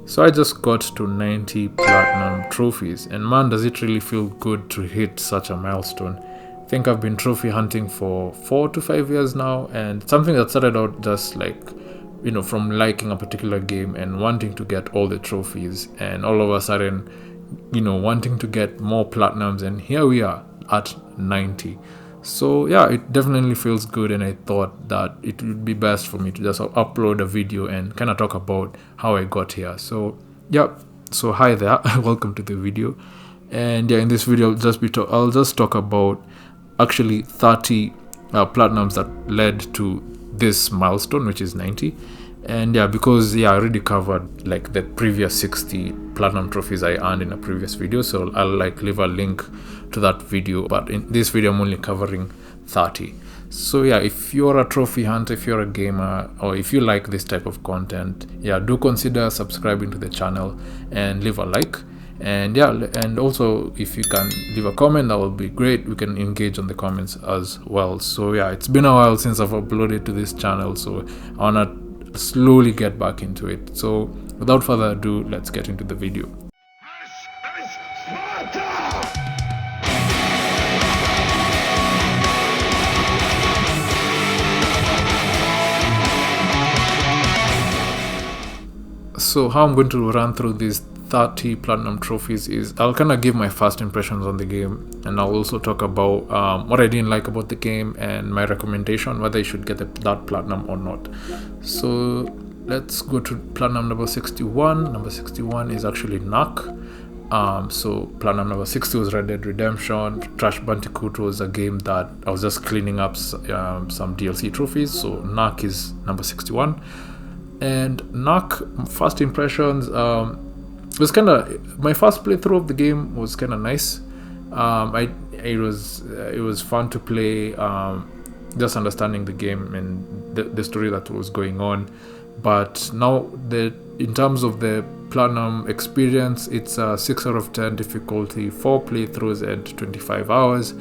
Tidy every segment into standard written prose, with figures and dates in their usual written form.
So I just got to 90 platinum trophies, and man, does it really feel good to hit such a milestone. I think I've been trophy hunting for 4 to 5 years now, and something that started out just like, from liking a particular game and wanting to get all the trophies, and all of a sudden, wanting to get more platinums, and here we are at 90. So yeah, it definitely feels good, and I thought that it would be best for me to just upload a video and kind of talk about how I got here. So yeah, so hi there, welcome to the video, and yeah, in this video I'll just talk about actually 30 platinums that led to this milestone, which is 90. And yeah, because I already covered like the previous 60 platinum trophies I earned in a previous video, so I'll like leave a link to that video, but in this video I'm only covering 30. So yeah, if you're a trophy hunter, if you're a gamer, or if you like this type of content, do consider subscribing to the channel and leave a like. And and also if you can leave a comment, that will be great. We can engage on the comments as well. So yeah, it's been a while since I've uploaded to this channel, so I wanna slowly get back into it. So without further ado, let's get into the video. So how I'm going to run through these 30 platinum trophies is I'll kind of give my first impressions on the game, and I'll also talk about what I didn't like about the game and my recommendation whether you should get that platinum or not. So let's go to platinum number 61. Number 61 is actually Knack. So platinum number 60 was Red Dead Redemption. Crash Bandicoot was a game that I was just cleaning up some DLC trophies, so Knack is number 61. And Knack, first impressions, was kind of, my first playthrough of the game was kind of nice. It was fun to play, just understanding the game and the story that was going on. But now in terms of the platinum experience, it's a 6 out of 10 difficulty, 4 playthroughs and 25 hours.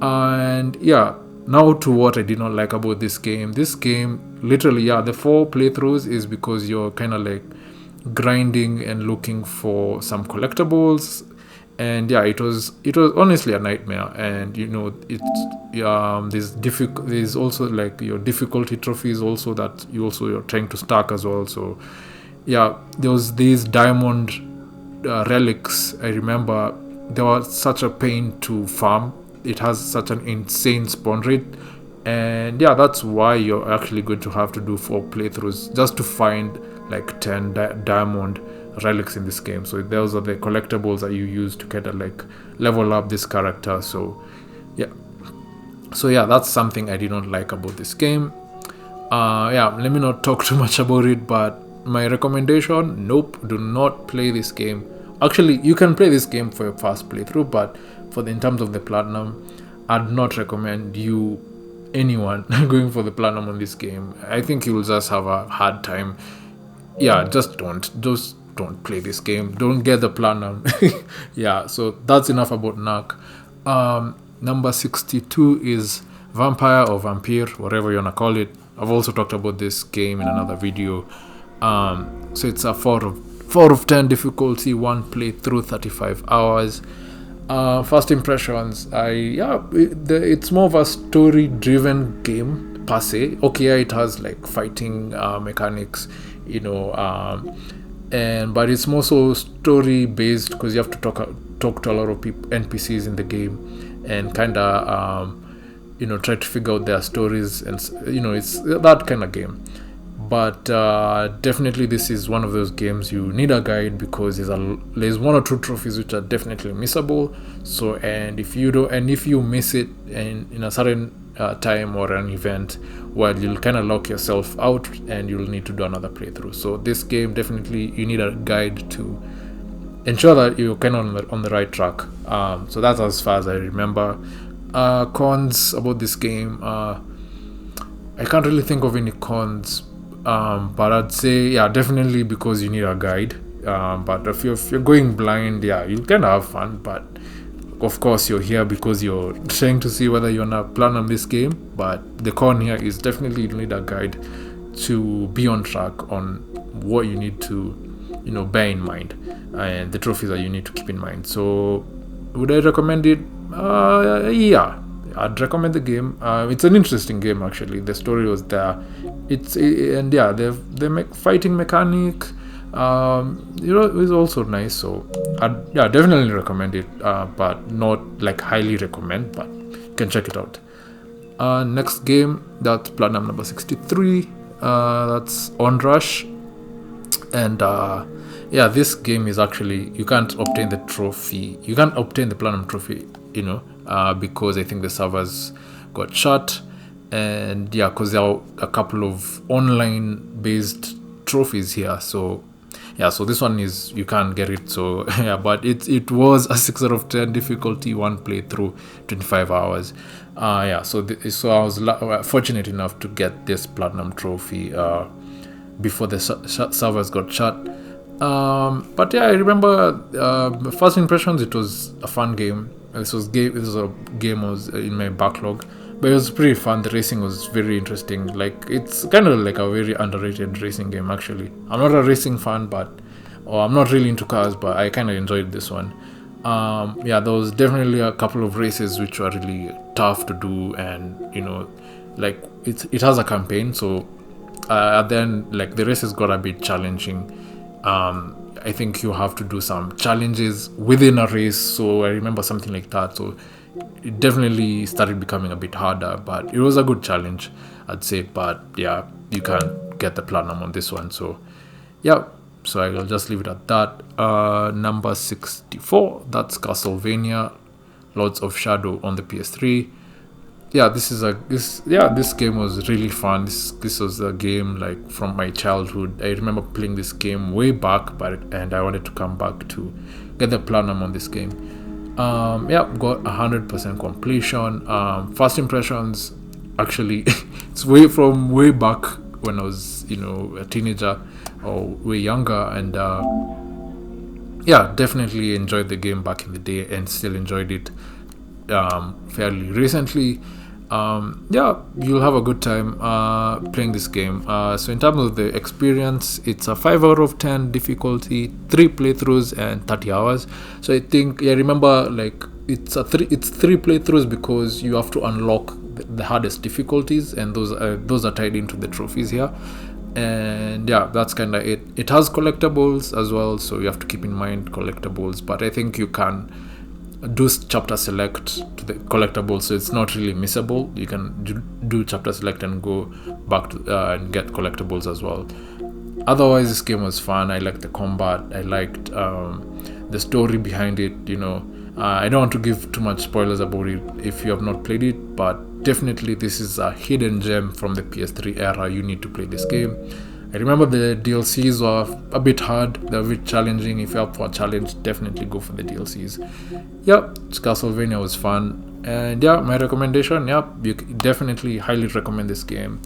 And yeah, now to what I did not like about this game. This game, literally, the 4 playthroughs is because you're kind of like grinding and looking for some collectibles, and it was honestly a nightmare. And there's also like your difficulty trophies also that you're trying to stack as well. So there was these diamond relics. I remember they were such a pain to farm. It has such an insane spawn rate, and that's why you're actually going to have to do 4 playthroughs just to find like 10 diamond relics in this game. So those are the collectibles that you use to kind of like level up this character. So that's something I did not like about this game. Let me not talk too much about it, but my recommendation, nope, do not play this game. Actually, you can play this game for your first playthrough, but in terms of the platinum, I'd not recommend anyone going for the platinum on this game. I think you'll just have a hard time. Just don't play this game. Don't get the platinum. So that's enough about Knack. Number 62 is Vampire or Vampire, whatever you wanna call it. I've also talked about this game in another video. So it's a 4 of 10 difficulty, 1 playthrough, 35 hours. First impressions, it's more of a story-driven game per se. Okay, it has like fighting mechanics, but it's more so story-based because you have to talk to a lot of NPCs in the game and kind of try to figure out their stories, and it's that kind of game. But definitely this is one of those games you need a guide, because there's 1 or 2 trophies which are definitely missable. So if you miss it in a certain time or an event, well, you'll kind of lock yourself out and you'll need to do another playthrough. So this game, definitely you need a guide to ensure that you're kind of on the right track. So that's as far as I remember. Cons about this game, I can't really think of any cons. But I'd say definitely because you need a guide. But if you're going blind, you'll kind of have fun. But of course, you're here because you're trying to see whether you're gonna plan on this game. But the con here is definitely you need a guide to be on track on what you need to bear in mind, and the trophies that you need to keep in mind. So would I recommend it? Yeah, I'd recommend the game. It's an interesting game actually. The story was there. And yeah, they make fighting mechanic. It's also nice. So I'd definitely recommend it. But not like highly recommend. But you can check it out. Next game, that's platinum number 63. That's Onrush. And yeah, this game is actually, you can't obtain the trophy. You can't obtain the platinum trophy, because I think the servers got shut. And yeah, because there are a couple of online based trophies here. So yeah, so this one is, you can't get it. So yeah, but it was a 6 out of 10 difficulty, one playthrough, 25 hours. Yeah, so I was fortunate enough to get this platinum trophy before the servers got shut. But yeah, I remember first impressions, it was a fun game. This was a game was in my backlog, but it was pretty fun. The racing was very interesting. Like, it's kind of like a very underrated racing game actually. I'm not a racing fan, or I'm not really into cars, but I kind of enjoyed this one. Yeah, there was definitely a couple of races which were really tough to do, and like it has a campaign, so then like the races got a bit challenging. I think you have to do some challenges within a race, so I remember something like that. So it definitely started becoming a bit harder, but it was a good challenge, I'd say. But yeah, you can't get the platinum on this one, so yeah, so I'll just leave it at that. Number 64, that's Castlevania Lords of Shadow on the PS3. Yeah, this game was really fun. This was a game like from my childhood. I remember playing this game way back, and I wanted to come back to get the platinum on this game. Yeah, got 100% completion. First impressions, actually, it's way back when I was a teenager or way younger, and yeah, definitely enjoyed the game back in the day, and still enjoyed it fairly recently. Yeah, you'll have a good time playing this game. So in terms of the experience, it's a 5 out of 10 difficulty, 3 playthroughs and 30 hours. So I think, yeah, remember, like, it's three playthroughs because you have to unlock the hardest difficulties, and those are tied into the trophies here. And yeah, that's kind of it. It has collectibles as well, so you have to keep in mind collectibles, but I think you can do chapter select to the collectibles, so it's not really missable. You can do chapter select and go back to and get collectibles as well. Otherwise, this game was fun. I liked the combat. I liked the story behind it. I don't want to give too much spoilers about it if you have not played it, but definitely this is a hidden gem from the PS3 era. You need to play this game. I remember the DLCs were a bit hard. They're a bit challenging. If you're up for a challenge, definitely go for the DLCs. Yep, Castlevania was fun. And yeah, my recommendation, yep, you definitely highly recommend this game.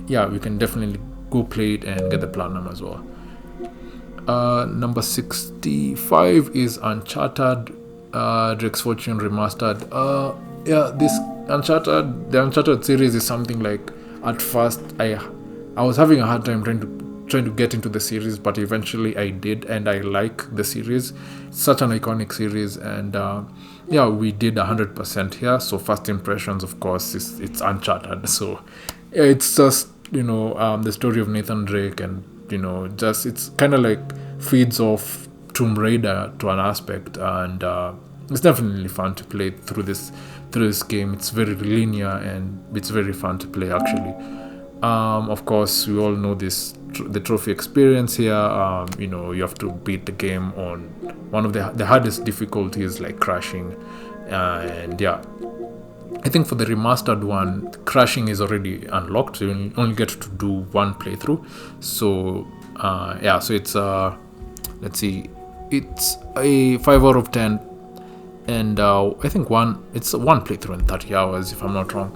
Yeah, you can definitely go play it and get the platinum as well. Number 65 is Uncharted, Drake's Fortune Remastered. Yeah, the Uncharted series is something like, at first I was having a hard time trying to get into the series, but eventually I did, and I like the series. It's such an iconic series, and yeah, we did 100% here. So first impressions, of course, it's Uncharted. So yeah, it's just the story of Nathan Drake, and just it's kind of like feeds off Tomb Raider to an aspect, and it's definitely fun to play through this game. It's very linear, and it's very fun to play actually. Of course, we all know the trophy experience here. You have to beat the game on one of the hardest difficulties, like crashing, and yeah, I think for the remastered one, crashing is already unlocked, so you only get to do one playthrough. So yeah, so it's let's see, it's a 5 out of 10, and I think it's one playthrough in 30 hours, if I'm not wrong.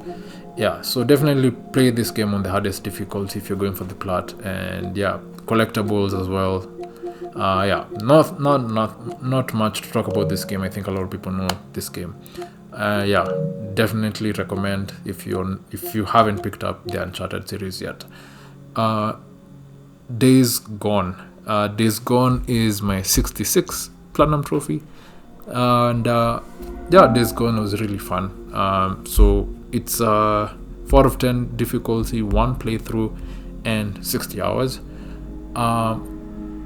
Yeah, so definitely play this game on the hardest difficulty if you're going for the plat, and yeah, collectibles as well. Yeah, not much to talk about this game. I think a lot of people know this game. Yeah, definitely recommend if you haven't picked up the Uncharted series yet. Days Gone. Days Gone is my 66th platinum trophy, and yeah, Days Gone was really fun. So it's 4 of 10 difficulty, 1 playthrough, and 60 hours.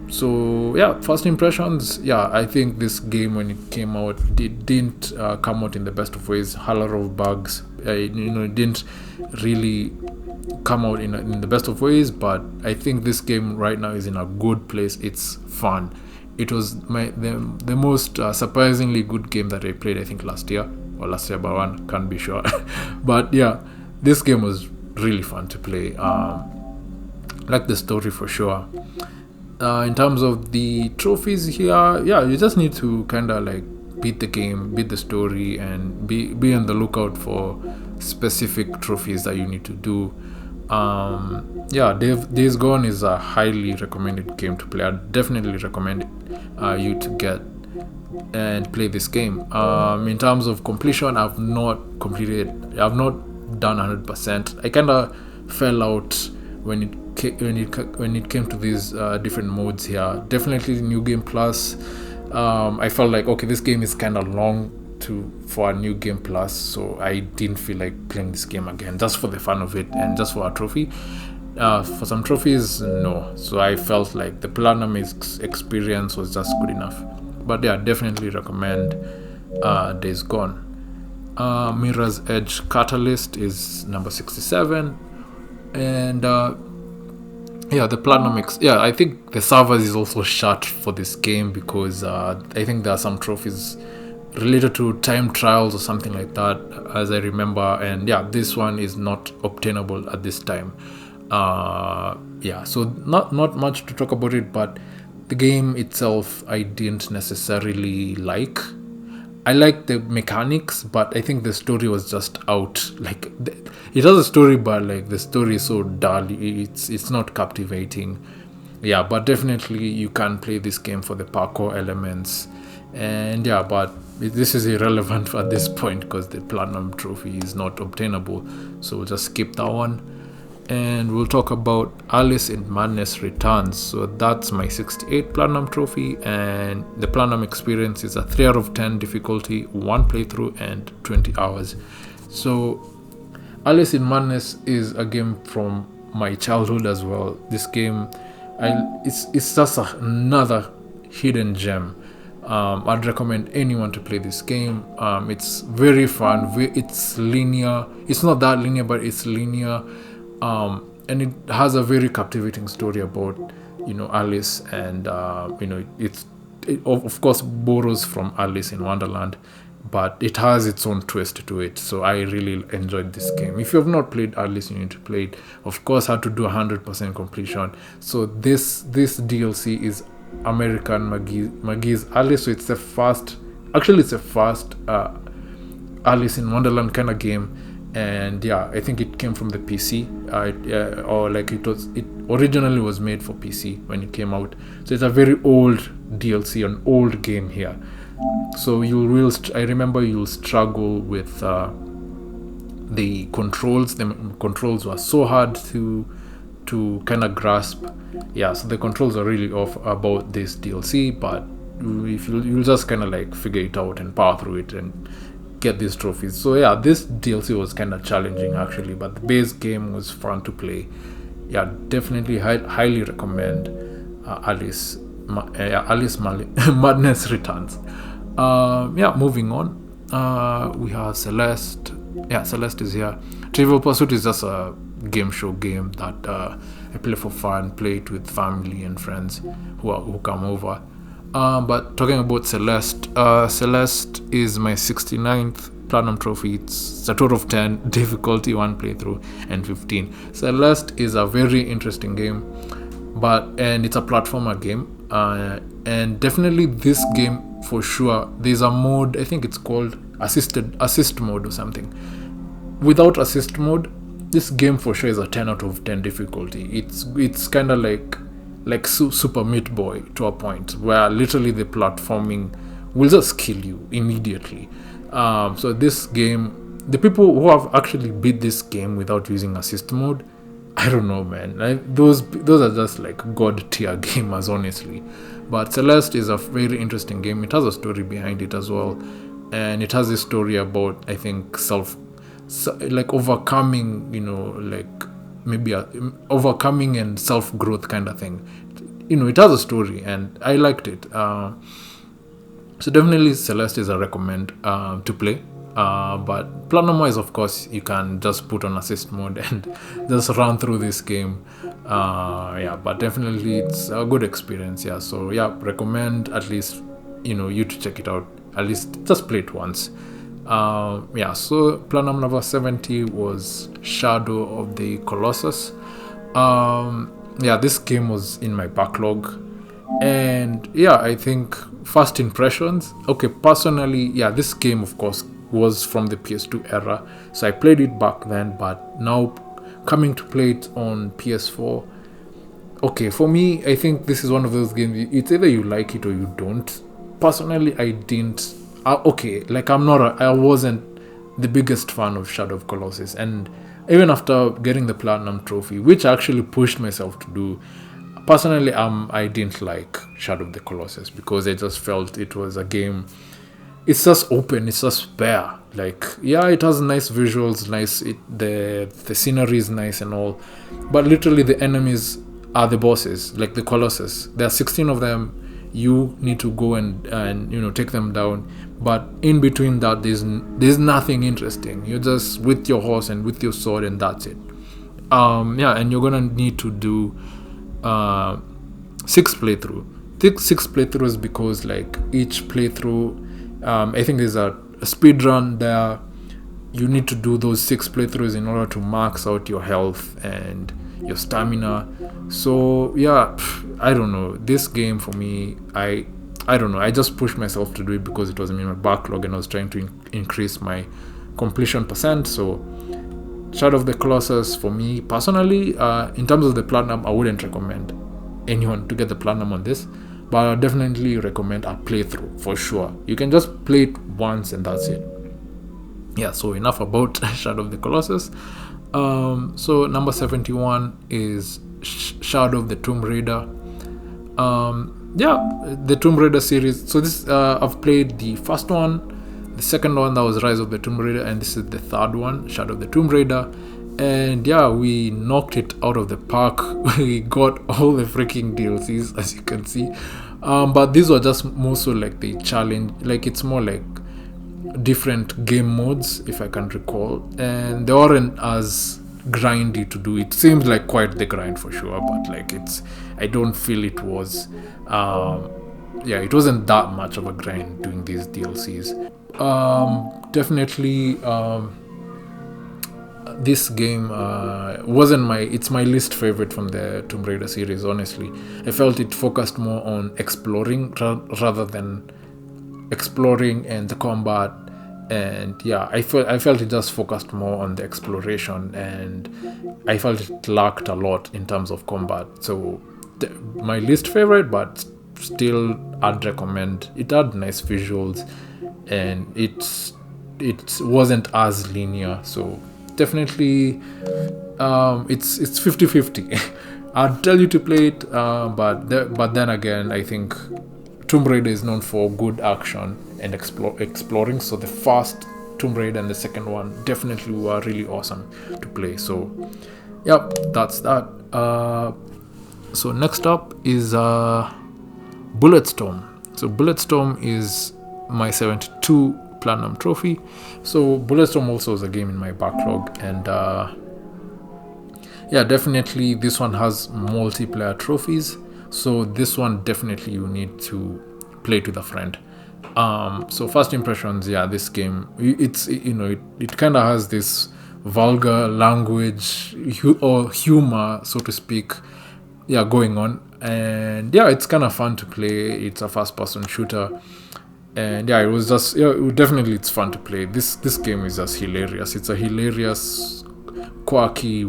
So yeah, first impressions. Yeah, I think this game when it came out, it didn't come out in the best of ways. A lot of bugs. It didn't really come out in the best of ways. But I think this game right now is in a good place. It's fun. It was the most surprisingly good game that I played. I think last year by one, can't be sure. But yeah, this game was really fun to play. Like the story for sure. In terms of the trophies here, yeah, you just need to kind of like beat the game, beat the story, and be on the lookout for specific trophies that you need to do. Yeah, Days Gone is a highly recommended game to play. I definitely recommend you to get and play this game. In terms of completion, I've not done 100%. I kind of fell out when it came to these different modes here. Definitely New Game Plus. I felt like, okay, this game is kind of long for a New Game Plus, so I didn't feel like playing this game again just for the fun of it and just for a trophy. For some trophies, no. So I felt like the Platinum experience was just good enough. But yeah, definitely recommend Days Gone. Mirror's Edge Catalyst is number 67, and yeah, the Platinum I think the servers is also shut for this game because I think there are some trophies related to time trials or something like that, as I remember. And yeah, this one is not obtainable at this time. Yeah, so not much to talk about it, but the game itself I didn't necessarily like. I like the mechanics, but I think the story was just out. Like, it has a story, but like the story is so dull. It's not captivating. Yeah, but definitely you can play this game for the parkour elements. And yeah, but this is irrelevant at this point because the Platinum trophy is not obtainable. So we'll just skip that one. And we'll talk about Alice in Madness Returns. So that's my 68 Platinum trophy, and the Platinum experience is a 3 out of 10 difficulty, 1 playthrough, and 20 hours. So Alice in Madness is a game from my childhood as well. This game, it's just another hidden gem. I'd recommend anyone to play this game. It's very fun. It's linear. It's not that linear, but it's linear. And it has a very captivating story about, Alice, and it of course borrows from Alice in Wonderland, but it has its own twist to it. So I really enjoyed this game. If you have not played Alice, you need to play it. Of course, how to do 100% completion. So this DLC is American McGee's Alice. So it's the first Alice in Wonderland kind of game. And yeah, I think it came from the PC, it originally was made for PC when it came out. So it's a very old DLC, an old game here. So I remember you'll struggle with the controls. The controls were so hard to kind of grasp. Yeah, so the controls are really off about this DLC, but if you'll just kind of like figure it out and power through it and get these trophies. So yeah, this DLC was kind of challenging actually, but the base game was fun to play. Yeah, definitely highly recommend Alice Madness Returns. Yeah, moving on. We have Celeste. Yeah, Celeste is here. Trivial Pursuit is just a game show game that I play for fun, play it with family and friends who come over. But talking about Celeste, Celeste is my 69th Platinum trophy. It's a total of 10, difficulty 1 playthrough, and 15. Celeste is a very interesting game, and it's a platformer game. And definitely this game for sure, there's a mode, I think it's called assist mode or something. Without assist mode, this game for sure is a 10 out of 10 difficulty. It's kind of like Super Meat Boy to a point where literally the platforming will just kill you immediately. So this game, the people who have actually beat this game without using assist mode, I don't know, man. Those are just like god tier gamers, honestly. But Celeste is a very interesting game. It has a story behind it as well, and it has a story about, I think, like overcoming, like maybe overcoming and self growth kind of thing. It has a story, and I liked it. So definitely Celeste is a recommend to play. But platinum wise, of course, you can just put on assist mode and just run through this game. But definitely it's a good experience. Yeah, so yeah, recommend at least you to check it out. At least just play it once. So platinum number 70 was Shadow of the Colossus. This game was in my backlog, and I think first impressions. Okay, personally, this game, of course, was from the PS2 era, so I played it back then, but now coming to play it on PS4, okay, for me, I think this is one of those games, it's either you like it or you don't. Personally, I didn't. I wasn't the biggest fan of Shadow of Colossus, and even after getting the platinum trophy, which I actually pushed myself to do, personally, I didn't like Shadow of the Colossus because I just felt it was a game. It's just open, it's just bare. Like, it has nice visuals, the scenery is nice and all, but literally the enemies are the bosses, like the Colossus. There are 16 of them. You need to go and take them down, but in between that there's nothing interesting. You're just with your horse and with your sword, and that's it. And you're gonna need to do 6 playthroughs because like each playthrough, I think there's a speed run there. You need to do those 6 playthroughs in order to max out your health and your stamina. So I don't know, this game for me, I don't know, I just pushed myself to do it because it was in my backlog and I was trying to increase my completion percent. So Shadow of the Colossus, for me personally, in terms of the platinum, I wouldn't recommend anyone to get the platinum on this, but I definitely recommend a playthrough for sure. You can just play it once and that's it. So enough about Shadow of the Colossus. So number 71 is Shadow of the Tomb Raider. The Tomb Raider series. So this I've played the first one, the second one that was Rise of the Tomb Raider, and this is the third one, Shadow of the Tomb Raider. And we knocked it out of the park. We got all the freaking DLCs, as you can see. But these were just more so like the challenge, like it's more like different game modes, if I can recall, and they weren't as grindy to do. It seems like quite the grind for sure, but like I don't feel it was it wasn't that much of a grind doing these DLCs. Definitely this game it's my least favorite from the Tomb Raider series, honestly. I felt it focused more on exploring rather than exploring and the combat, and I felt it just focused more on the exploration, and I felt it lacked a lot in terms of combat. So my least favorite, but still I'd recommend. It had nice visuals and it wasn't as linear, so definitely it's 50-50. I'd tell you to play it, but then again, I think Tomb Raider is known for good action and exploring. So the first Tomb Raider and the second one definitely were really awesome to play. So that's that. So next up is Bulletstorm. So Bulletstorm is my 72 platinum trophy. So Bulletstorm also is a game in my backlog, and definitely this one has multiplayer trophies. So this one definitely you need to play it with a friend. So first impressions, this game, it kind of has this vulgar language or humor, so to speak, going on, and it's kind of fun to play. It's a first-person shooter, and it was just definitely it's fun to play. This game is just hilarious. It's a hilarious, quirky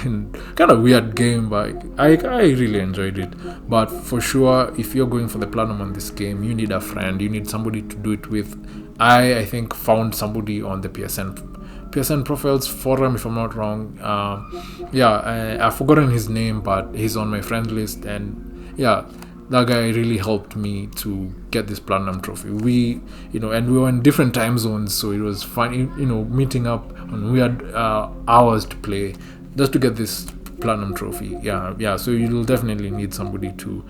and kind of weird game, but I really enjoyed it. But for sure, if you're going for the platinum on this game, you need a friend, you need somebody to do it with. I think found somebody on the PSN PSN Profiles forum, if I'm not wrong. I've forgotten his name, but he's on my friend list, and yeah, that guy really helped me to get this platinum trophy. And we were in different time zones, so it was fun, meeting up, and we had hours to play just to get this platinum trophy. So you'll definitely need somebody to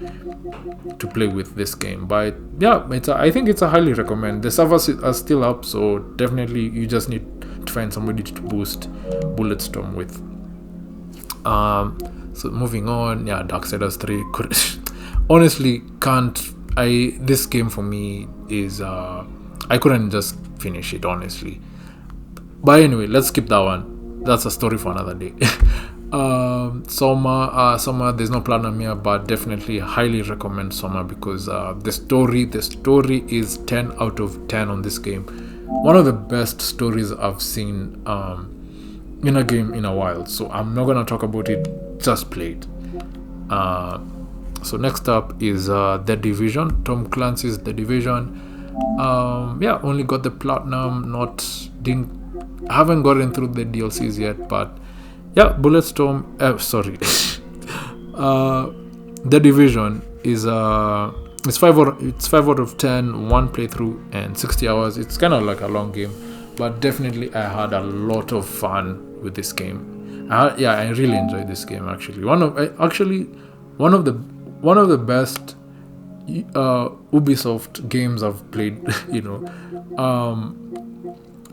play with this game, but yeah, I think it's a highly recommend. The servers are still up, so definitely you just need to find somebody to boost Bulletstorm with. So moving on, Darksiders 3 honestly this game for me is I couldn't just finish it, honestly. But anyway, let's skip that one. That's a story for another day. Soma, there's no platinum here, but definitely highly recommend Soma, because the story is 10 out of 10 on this game. One of the best stories I've seen in a game in a while. So I'm not gonna talk about it, just play it. So next up is The Division, Tom Clancy's The Division. Only got the platinum, haven't gotten through the DLCs yet, but yeah, Bulletstorm. The Division is it's 5 out of 10, one playthrough and 60 hours. It's kind of like a long game, but definitely I had a lot of fun with this game. I really enjoyed this game, actually. One of the best Ubisoft games I've played.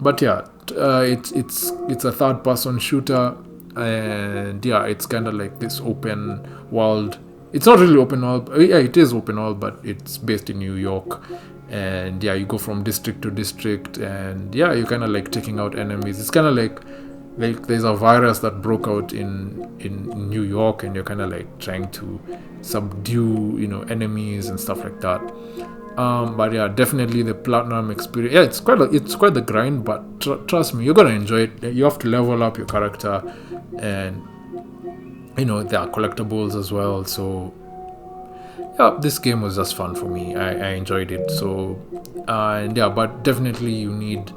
But yeah, it's a third person shooter, and yeah, it's kind of like this open world. It's not really open world. It is open world, but it's based in New York, and yeah, you go from district to district, and yeah, you're kind of like taking out enemies. It's kind of like there's a virus that broke out in New York, and you're kind of like trying to subdue enemies and stuff like that. But yeah, definitely the platinum experience. Yeah, it's quite the grind, but trust me, you're gonna enjoy it. You have to level up your character, and there are collectibles as well. So yeah, this game was just fun for me. I enjoyed it. So but definitely you need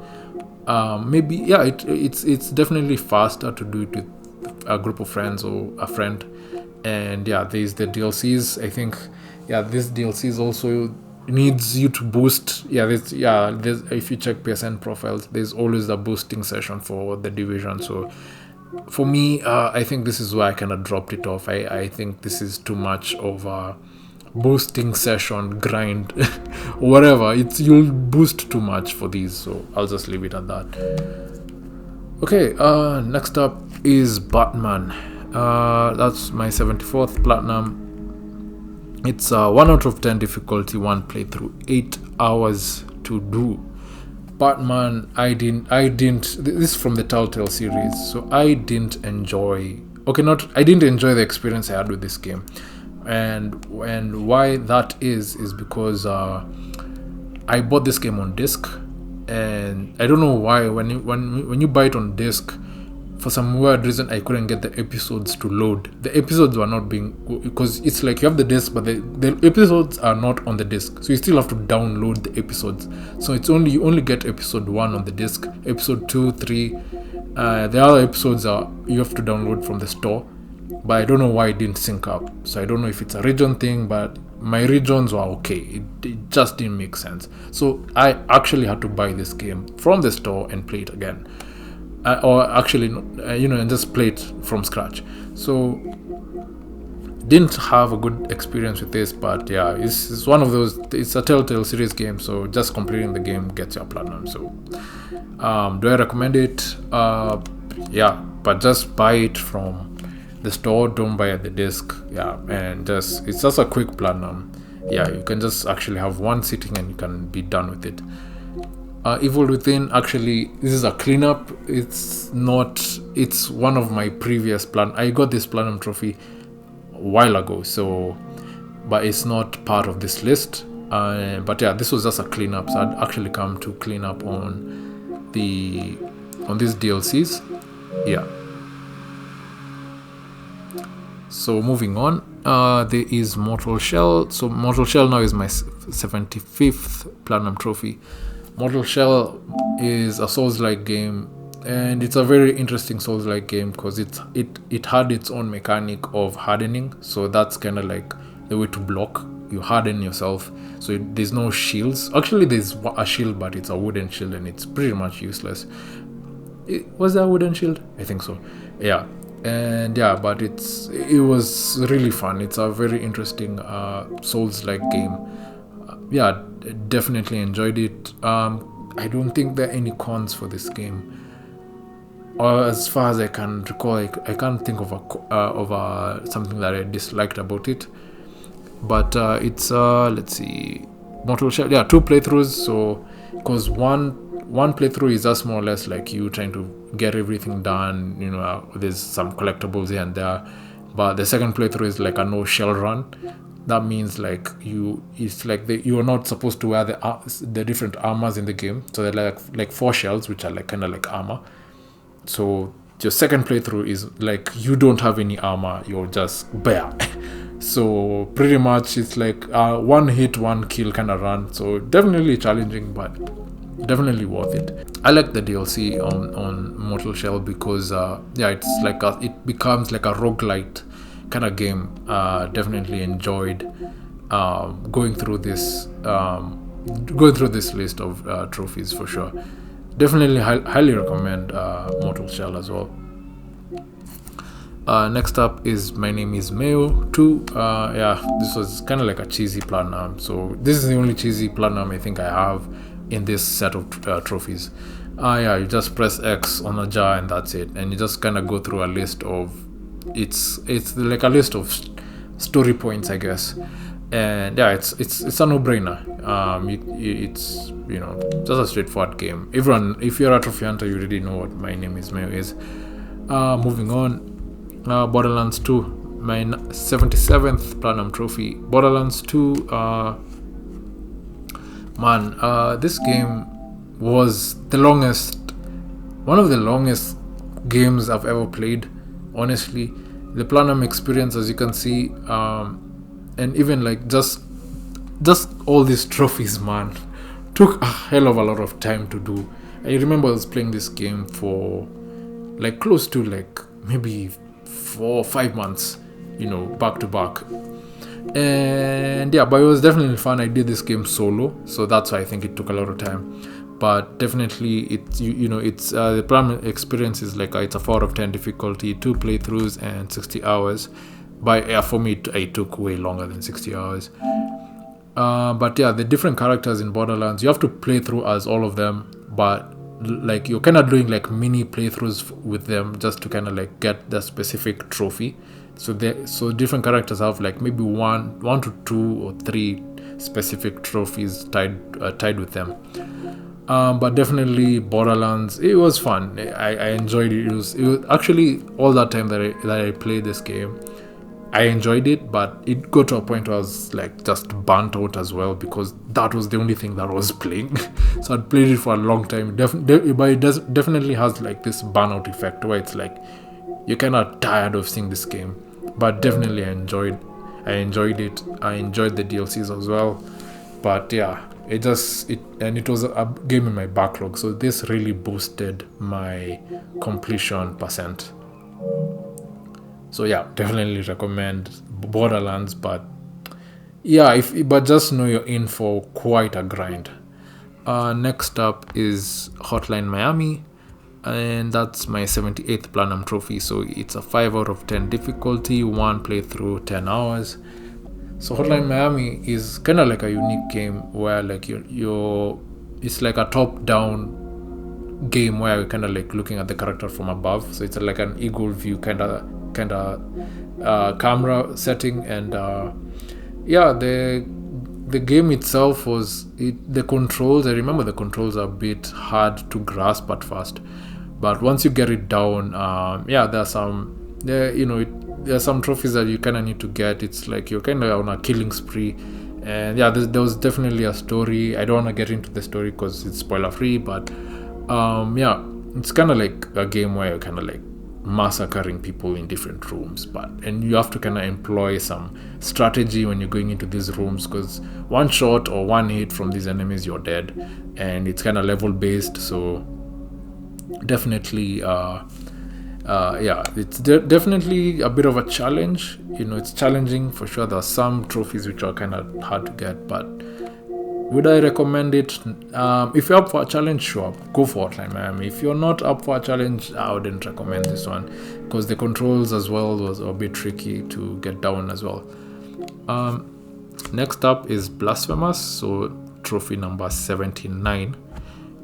it's definitely faster to do it with a group of friends or a friend. And yeah, there's the DLCs. I think this DLCs also needs you to boost. There's if you check PSN profiles, there's always a boosting session for The Division. So for me, I think this is why I kind of dropped it off. I think this is too much of a boosting session grind. Whatever, you'll boost too much for these, so I'll just leave it at that. Okay, next up is Batman. That's my 74th platinum. It's 1 out of 10 difficulty, one playthrough, 8 hours to do. Batman, I didn't. This is from the Telltale series, so I didn't enjoy. I didn't enjoy the experience I had with this game, and why that is because I bought this game on disc, and I don't know why when you buy it on disc, for some weird reason I couldn't get the episodes to load. The episodes were not being, because it's like you have the disc, but the episodes are not on the disc, so you still have to download the episodes. So you only get episode 1 on the disc, episode 2, 3. The other episodes you have to download from the store, but I don't know why it didn't sync up. So I don't know if it's a region thing, but my regions were okay. It just didn't make sense. So I actually had to buy this game from the store and play it again. And just play it from scratch. So didn't have a good experience with this, but yeah, it's one of those. It's a Telltale series game, so just completing the game gets you a platinum. So do I recommend it? But just buy it from the store. Don't buy at the disc. And it's just a quick platinum. You can just actually have one sitting and you can be done with it. Evil Within, actually, this is a cleanup. It's one of my previous plan. I got this platinum trophy a while ago, but it's not part of this list. But yeah, this was just a cleanup. So I'd actually come to clean up on these DLCs. So moving on, there is Mortal Shell. So Mortal Shell now is my 75th platinum trophy. Mortal Shell is a Souls-like game. And it's a very interesting Souls-like game because it had its own mechanic of hardening. So that's kind of like the way to block. You harden yourself, so there's no shields. Actually, there's a shield, but it's a wooden shield, and it's pretty much useless. Was that a wooden shield? I think so. Yeah, and yeah, but it was really fun. It's a very interesting Souls-like game. Yeah, definitely enjoyed it. I don't think there are any cons for this game. Or as far as I can recall, I can't think of something that I disliked about it. But it's let's see, Mortal Shell. Yeah, 2 playthroughs. So because one playthrough is just more or less like you trying to get everything done. There's some collectibles here and there. But the second playthrough is like a no shell run. That means like it's like you are not supposed to wear the different armors in the game. So they're like 4 shells, which are like kind of like armor. So your second playthrough is like you don't have any armor, you're just bare. So pretty much it's like one hit, one kill kind of run. So definitely challenging, but definitely worth it. I like the DLC on Mortal Shell because it's like it becomes like a roguelite kind of game. Definitely enjoyed going through this list of trophies for sure. Definitely highly recommend Mortal Shell as well. Next up is My Name is Mayo 2. This was kind of like a cheesy platinum. So this is the only cheesy platinum I think I have in this set of trophies. You just press X on a jar and that's it. And you just kind of go through a list of... It's like a list of story points, I guess. And yeah, it's a no-brainer. It's just a straightforward game. Everyone, if you're a trophy hunter, you already know what My Name is Mayo is. Moving on, Borderlands 2, my 77th platinum trophy. Borderlands 2, this game was one of the longest games I've ever played. Honestly, the platinum experience, as you can see, and even like just all these trophies, man, took a hell of a lot of time to do. I remember I was playing this game for like close to like maybe 4 or 5 months, back to back. And yeah, but it was definitely fun. I did this game solo, so that's why I think it took a lot of time. But definitely, it's the platinum experience is like it's a 4 out of 10 difficulty, 2 playthroughs and 60 hours. But for me, it took way longer than 60 hours. But yeah, the different characters in Borderlands, you have to play through as all of them, but like you're kind of doing like mini playthroughs with them just to kind of like get the specific trophy. So different characters have like maybe one to 2 or 3 specific trophies tied with them. But definitely Borderlands, it was fun. I enjoyed it. It was actually all that time that I played this game, I enjoyed it, but it got to a point where I was like just burnt out as well because that was the only thing that I was playing. So I'd played it for a long time. But it definitely has like this burnout effect where it's like you're kind of tired of seeing this game. But definitely I enjoyed it. I enjoyed the DLCs as well. But yeah, it was a game in my backlog. So this really boosted my completion percent. So yeah, definitely recommend Borderlands, but yeah, but just know you're in for quite a grind. Next up is Hotline Miami, and that's my 78th platinum trophy. So it's a 5 out of 10 difficulty, 1 playthrough, 10 hours. So Hotline Miami is kind of like a unique game where like it's like a top-down game where you're kind of like looking at the character from above. So it's like an eagle view kind of camera setting, and the game itself the controls. I remember the controls are a bit hard to grasp at first, but once you get it down, there's some trophies that you kind of need to get. It's like you're kind of on a killing spree, and there was definitely a story. I don't want to get into the story because it's spoiler free, but it's kind of like a game where you're kind of like massacring people in different rooms, and you have to kind of employ some strategy when you're going into these rooms, because one shot or one hit from these enemies, you're dead, and it's kind of level based. So definitely yeah, it's definitely a bit of a challenge. It's challenging for sure. There are some trophies which are kind of hard to get, but would I recommend it? If you're up for a challenge, sure, go for it. If you're not up for a challenge, I wouldn't recommend this one, because the controls as well was a bit tricky to get down as well. Next up is Blasphemous, so trophy number 79.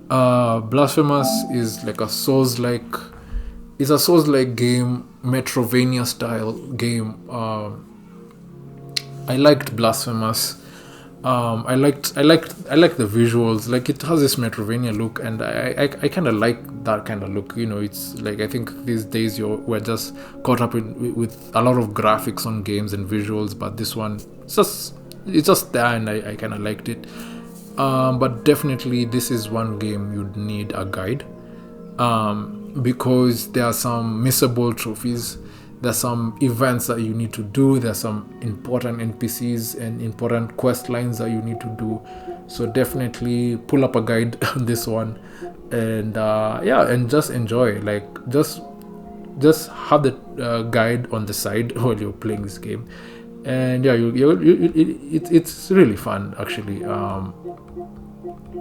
Blasphemous is like a Souls-like. It's a Souls-like game, Metrovania style game. I liked Blasphemous. I liked the visuals. Like, it has this Metrovania look, and I kind of like that kind of look. It's like, I think these days we're just caught up with a lot of graphics on games and visuals, but this one, it's just there, and I kind of liked it. But definitely this is one game you'd need a guide, because there are some missable trophies. There's some events that you need to do. There's some important NPCs and important quest lines that you need to do. So definitely pull up a guide on this one, and and just enjoy. Like, just have the guide on the side while you're playing this game, and yeah, it's really fun actually.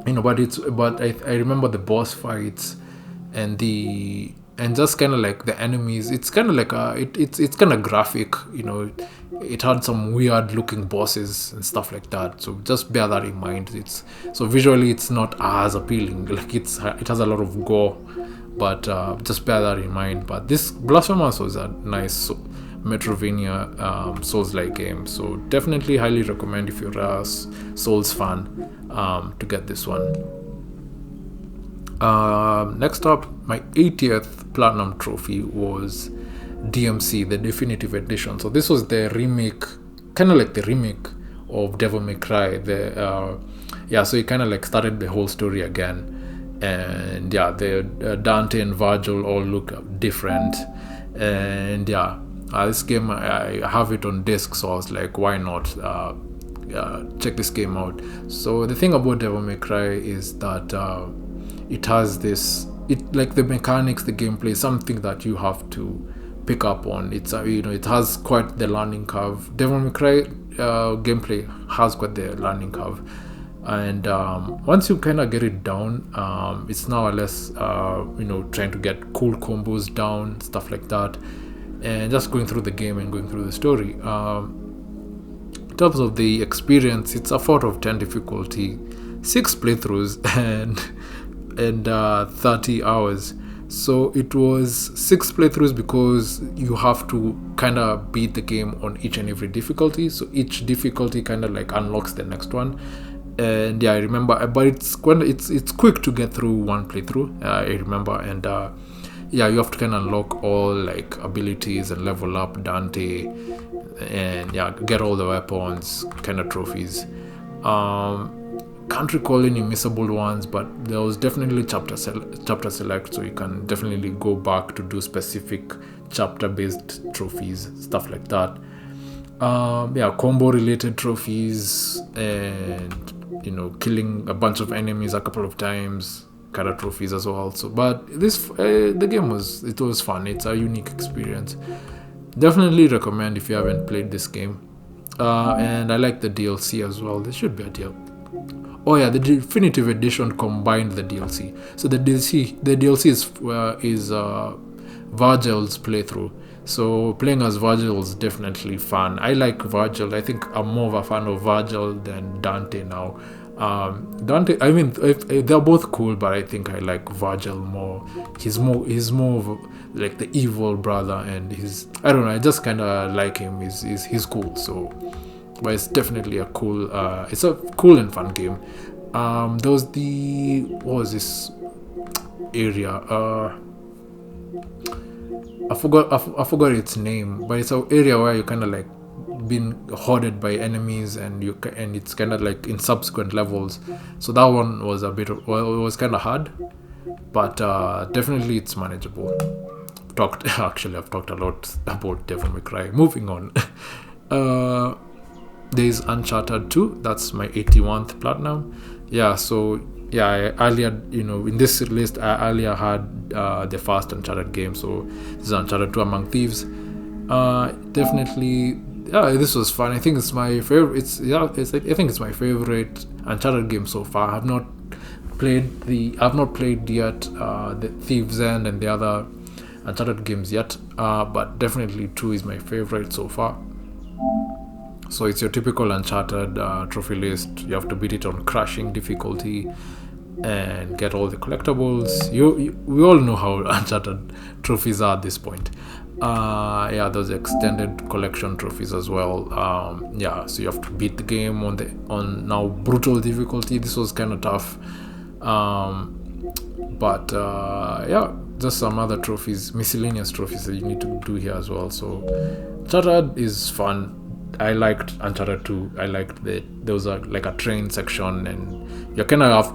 But I remember the boss fights and just kind of like the enemies. It's kind of like it's kind of graphic. It had some weird looking bosses and stuff like that, so just bear that in mind. So visually it's not as appealing. Like, it has a lot of gore, but just bear that in mind. But this Blasphemous was a nice Metrovania Souls-like game, so definitely highly recommend if you're a Souls fan to get this one. Next up, my 80th platinum trophy was DMC, the Definitive Edition. So this was the remake, kind of like the remake of Devil May Cry. So it kind of like started the whole story again, and the Dante and Virgil all look different, and this game, I have it on disc, so I was like, why not check this game out. So the thing about Devil May Cry is that it has like the mechanics, the gameplay, something that you have to pick up on. It has quite the learning curve. Devil May Cry gameplay has quite the learning curve, and once you kind of get it down, it's now or less trying to get cool combos down, stuff like that, and just going through the game and going through the story. In terms of the experience, it's a 4 out of 10 difficulty, 6 playthroughs, and 30 hours. So it was 6 playthroughs because you have to kind of beat the game on each and every difficulty. So each difficulty kind of like unlocks the next one. And I remember, but it's quick to get through one playthrough. I remember, and you have to kind of unlock all like abilities and level up Dante, and get all the weapons, kind of trophies. Can't recall any missable ones, but there was definitely chapter select, so you can definitely go back to do specific chapter based trophies, stuff like that. Combo related trophies, and killing a bunch of enemies a couple of times, kind of trophies as well. So, but the game was fun. It's a unique experience. Definitely recommend if you haven't played this game. And I like the DLC as well. There should be a deal. Oh yeah, the Definitive Edition combined the DLC. So the DLC is Virgil's playthrough. So playing as Virgil is definitely fun. I like Virgil. I think I'm more of a fan of Virgil than Dante now. Dante, I mean, they're both cool, but I think I like Virgil more. He's more of like the evil brother, and I don't know, I just kind of like him. He's cool. So, but it's definitely it's a cool and fun game. There was what was this area? I forgot its name, but it's an area where you kind of like been hoarded by enemies, and it's kind of like in subsequent levels. So that one was it was kind of hard, but definitely it's manageable. I've talked a lot about Devil May Cry. Moving on. there's Uncharted 2. That's my 81th platinum. Yeah, so yeah, I earlier, in this list, I earlier had the first Uncharted game. So this is Uncharted 2 Among Thieves. Definitely, yeah, this was fun. I think it's my favorite. I think it's my favorite Uncharted game so far. I've not played yet the Thieves End and the other Uncharted games yet. But definitely 2 is my favorite so far. So it's your typical Uncharted trophy list. You have to beat it on crushing difficulty and get all the collectibles. We all know how Uncharted trophies are at this point. Those extended collection trophies as well. So you have to beat the game on now brutal difficulty. This was kind of tough, just some other trophies, miscellaneous trophies that you need to do here as well. So Uncharted is fun. I liked Uncharted 2. I liked that there was like a train section, and you kind of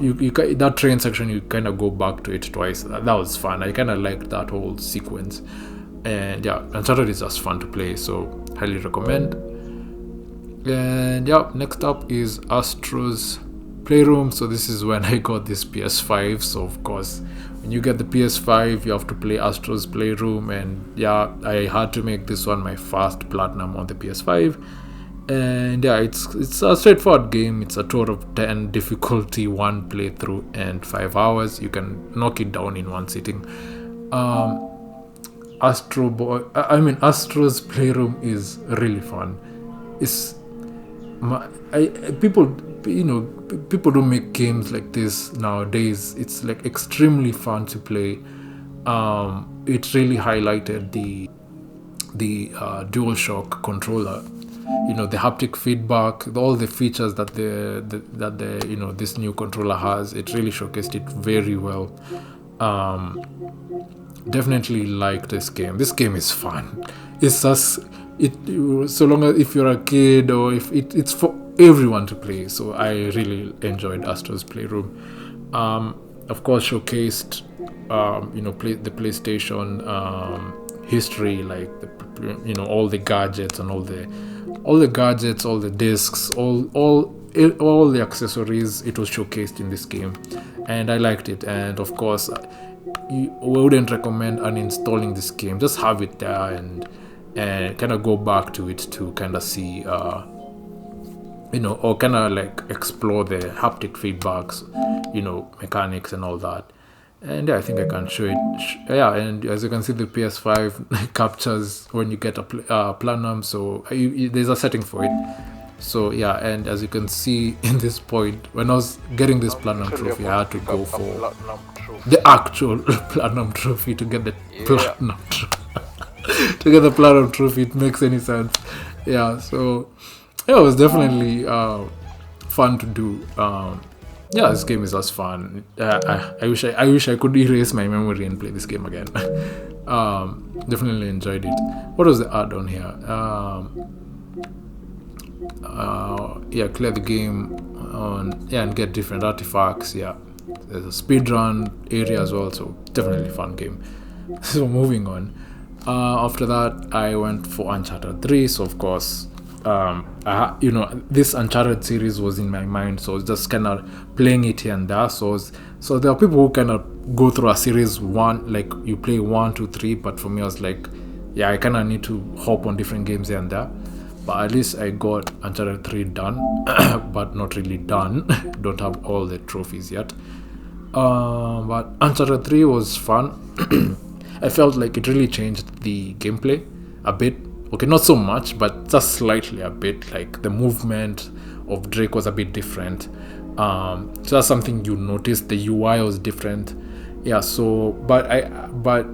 that train section, you kind of go back to it twice. That was fun. I kind of liked that whole sequence, and yeah, Uncharted is just fun to play. So highly recommend. And yeah, next up is Astro's Playroom. So this is when I got this PS5. So of course, when you get the PS5, you have to play Astro's Playroom, and yeah, I had to make this one my first platinum on the PS5. And yeah, it's a straightforward game. It's a 2 out of 10 difficulty, 1 playthrough, and 5 hours. You can knock it down in one sitting. Astro's Playroom is really fun. People don't make games like this nowadays. It's like extremely fun to play. It really highlighted the DualShock controller. The haptic feedback, all the features that this new controller has. It really showcased it very well. Definitely like this game. This game is fun. It's just so long as if you're a kid, or if it's for everyone to play. So I really enjoyed Astro's Playroom. Of course, showcased the PlayStation history, like all the gadgets and all the discs, all the accessories. It was showcased in this game, and I liked it. And of course, we wouldn't recommend uninstalling this game. Just have it there and kind of go back to it to kind of see or kind of like explore the haptic feedbacks, mechanics and all that. And yeah, I think I can show it. And as you can see, the PS5 captures when you get a platinum. So there's a setting for it. So yeah, and as you can see in this point, when I was getting this platinum trophy, I had to go for the actual platinum trophy to get the platinum trophy. To get the platinum trophy, it makes any sense. Yeah, so yeah, it was definitely fun to do. This game is just fun. I wish I could erase my memory and play this game again. Definitely enjoyed it. What was the add-on here? Clear the game and get different artifacts. Yeah, there's a speedrun area as well, so definitely fun game. So moving on. After that, I went for Uncharted 3. So of course, this Uncharted series was in my mind, so I was just kind of playing it here and there. So there are people who kind of go through a series one, like you play 1, 2, 3, but for me I was like, yeah, I kind of need to hop on different games here and there. But at least I got Uncharted 3 done, but not really done. Don't have all the trophies yet. But Uncharted 3 was fun. I felt like it really changed the gameplay a bit. Okay, not so much, but just slightly a bit. Like the movement of Drake was a bit different. So that's something you noticed. The UI was different. Yeah. So, but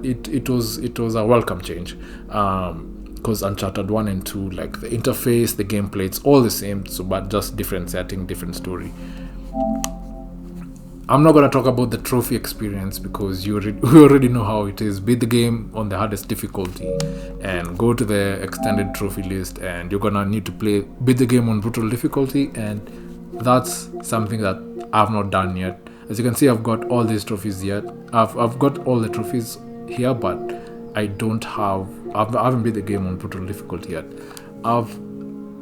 it was a welcome change. Because Uncharted 1 and 2, like the interface, the gameplay, it's all the same. So, but just different setting, different story. I'm not going to talk about the trophy experience because we already know how it is. Beat the game on the hardest difficulty and go to the extended trophy list, and you're going to need to beat the game on brutal difficulty, and that's something that I've not done yet. As you can see, I've got all these trophies yet. I've got all the trophies here, but I haven't beat the game on brutal difficulty yet.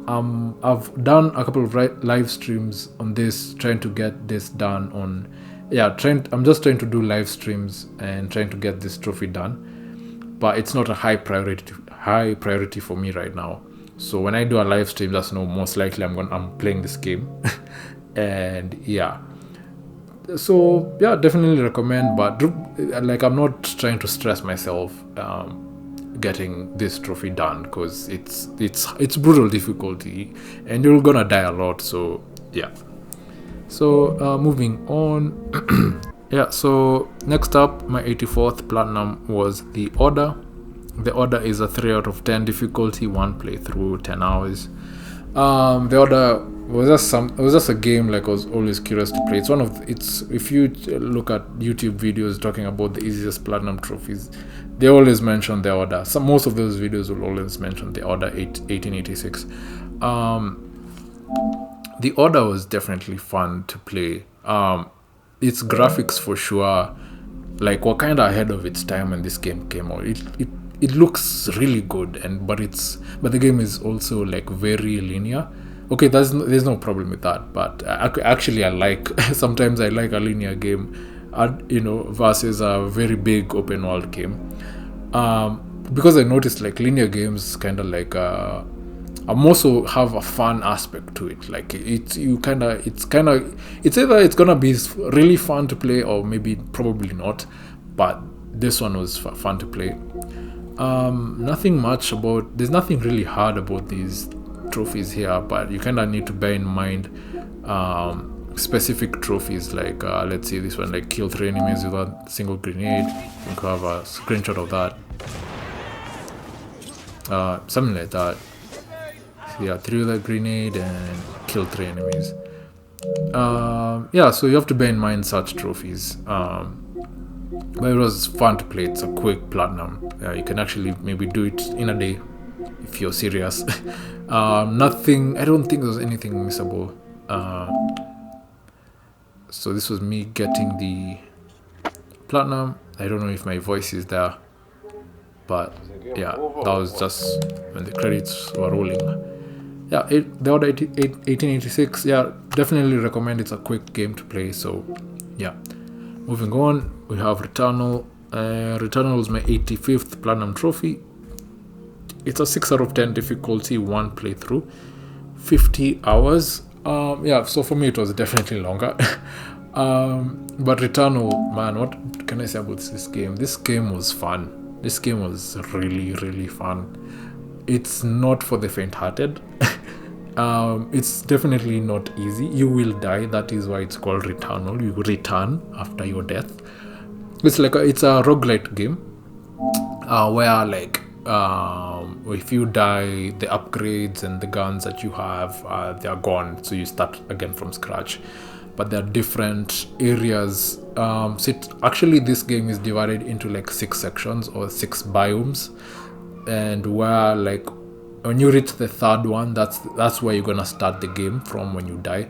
I've done a couple of live streams on this, trying to get this done on. I'm just trying to do live streams and trying to get this trophy done, but it's not a high priority for me right now. So when I do a live stream, that's most likely I'm playing this game, and yeah. So yeah, definitely recommend, but like I'm not trying to stress myself getting this trophy done, because it's brutal difficulty and you're gonna die a lot. So yeah. So moving on. Yeah, so next up, my 84th platinum was The Order. The Order is a 3 out of 10 difficulty, 1 playthrough, 10 hours. The Order was just a game like I was always curious to play. If you look at YouTube videos talking about the easiest platinum trophies, they always mention The Order. Most of those videos will always mention The Order 1886. The Order was definitely fun to play. Its graphics for sure, like, were kind of ahead of its time when this game came out. It looks really good, but the game is also like very linear. Okay, there's no problem with that, but actually I like sometimes I like a linear game, versus a very big open world game, because I noticed like linear games kind of like also have a fun aspect to it. Like it's either it's gonna be really fun to play or maybe probably not, but this one was fun to play. There's nothing really hard about these trophies here, but you kind of need to bear in mind specific trophies, like let's see this one, like kill 3 enemies with a single grenade. You can have a screenshot of that, something like that. So yeah, throw the grenade and kill 3 enemies. So you have to bear in mind such trophies. But it was fun to play. It's a quick platinum. You can actually maybe do it in a day if you're serious. I don't think there was anything missable. So this was me getting the platinum. I don't know if my voice is there, but yeah, that was just when the credits were rolling. Yeah, The Order 1886. Yeah, definitely recommend. It's a quick game to play. So yeah. Moving on, we have Returnal. Returnal was my 85th platinum trophy. It's a 6 out of 10 difficulty, 1 playthrough, 50 hours. So for me it was definitely longer. But Returnal, man, what can I say about this game? This game was fun. This game was really, really fun. It's not for the faint-hearted. It's definitely not easy. You will die. That is why it's called Returnal. You return after your death. It's a roguelite game, where like if you die, the upgrades and the guns that you have, they are gone. So you start again from scratch. But there are different areas. Actually, this game is divided into like 6 sections or 6 biomes, and where like when you reach the 3rd one, that's where you're gonna start the game from when you die.